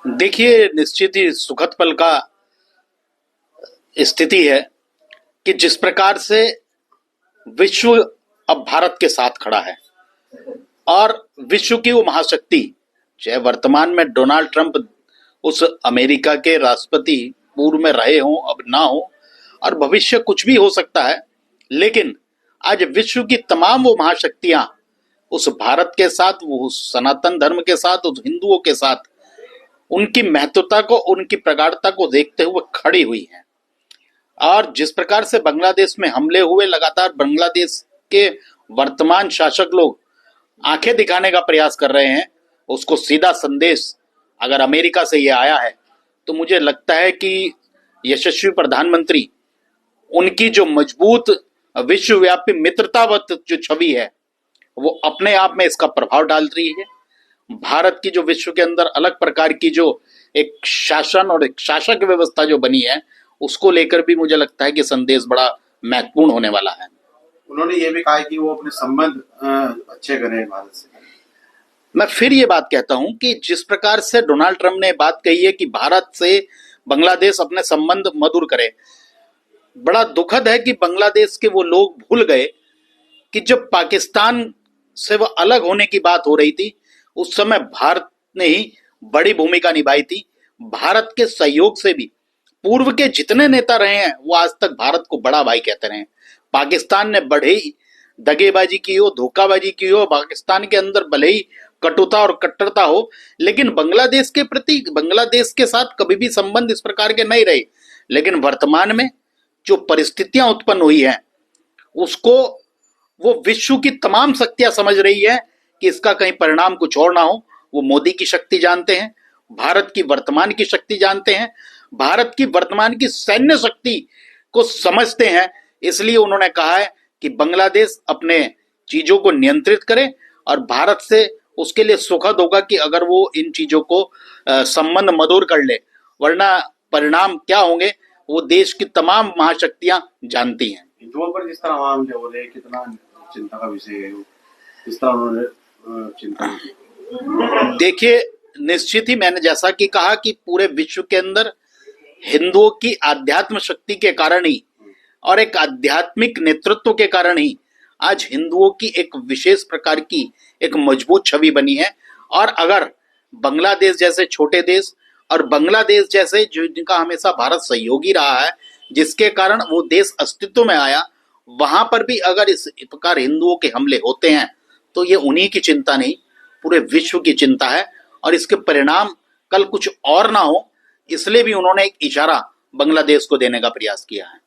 देखिए, निश्चित ही सुखद पल का स्थिति है कि जिस प्रकार से विश्व अब भारत के साथ खड़ा है और विश्व की वो महाशक्ति, चाहे वर्तमान में डोनाल्ड ट्रंप उस अमेरिका के राष्ट्रपति पूर्व में रहे हों, अब ना हो, और भविष्य कुछ भी हो सकता है, लेकिन आज विश्व की तमाम वो महाशक्तियां उस भारत के साथ, वो उस सनातन धर्म के साथ, उस हिंदुओं के साथ उनकी महत्वता को, उनकी प्रगाढ़ता को देखते हुए खड़ी हुई हैं। और जिस प्रकार से बांग्लादेश में हमले हुए, लगातार बांग्लादेश के वर्तमान शासक लोग आंखें दिखाने का प्रयास कर रहे हैं, उसको सीधा संदेश अगर अमेरिका से ये आया है तो मुझे लगता है कि यशस्वी प्रधानमंत्री, उनकी जो मजबूत विश्वव्यापी मित्रतावत जो छवि है वो अपने आप में इसका प्रभाव डाल रही है। भारत की जो विश्व के अंदर अलग प्रकार की जो एक शासन और एक शासक व्यवस्था जो बनी है, उसको लेकर भी मुझे लगता है कि संदेश बड़ा महत्वपूर्ण होने वाला है। उन्होंने ये भी कहा है कि वो अपने संबंध अच्छे करें भारत से। मैं फिर ये बात कहता हूं कि जिस प्रकार से डोनाल्ड ट्रंप ने बात कही है कि भारत से बांग्लादेश अपने संबंध मधुर करे, बड़ा दुखद है कि बांग्लादेश के वो लोग भूल गए कि जब पाकिस्तान से वह अलग होने की बात हो रही थी, उस समय भारत ने ही बड़ी भूमिका निभाई थी। भारत के सहयोग से भी पूर्व के जितने नेता रहे हैं वो आज तक भारत को बड़ा भाई कहते रहे हैं। पाकिस्तान ने बड़े ही दगेबाजी की हो, धोखाबाजी की हो, पाकिस्तान के अंदर भले ही कटुता और कट्टरता हो, लेकिन बांग्लादेश के प्रति, बांग्लादेश के साथ कभी भी संबंध इस प्रकार के नहीं रहे। लेकिन वर्तमान में जो परिस्थितियां उत्पन्न हुई हैं, उसको वो विश्व की तमाम शक्तियां समझ रही है कि इसका कहीं परिणाम कुछ और ना हो। वो मोदी की शक्ति जानते हैं, भारत की वर्तमान की शक्ति जानते हैं, भारत की वर्तमान की सैन्य शक्ति को समझते हैं। इसलिए उन्होंने कहा है कि बांग्लादेश अपने चीजों को नियंत्रित करे और भारत से उसके लिए सुखद होगा कि अगर वो इन चीजों को संबंध मधुर कर ले, वरना परिणाम क्या होंगे वो देश की तमाम महाशक्तियां जानती हैं। हिंदुओं पर जिस तरह हमले हो रहे, कितना चिंता का विषय है, किस तरह उन्होंने चिंता की। देखिए, निश्चित ही मैंने जैसा कि कहा कि पूरे विश्व के अंदर हिंदुओं की आध्यात्म शक्ति के कारण ही और एक आध्यात्मिक नेतृत्व के कारण ही आज हिंदुओं की एक विशेष प्रकार की एक मजबूत छवि बनी है। और अगर बांग्लादेश जैसे छोटे देश और बांग्लादेश जैसे जिनका हमेशा भारत सहयोगी रहा है, जिसके कारण वो देश अस्तित्व में आया, वहां पर भी अगर इस प्रकार हिंदुओं के हमले होते हैं तो ये उन्हीं की चिंता नहीं, पूरे विश्व की चिंता है। और इसके परिणाम कल कुछ और ना हो, इसलिए भी उन्होंने एक इशारा बांग्लादेश को देने का प्रयास किया है।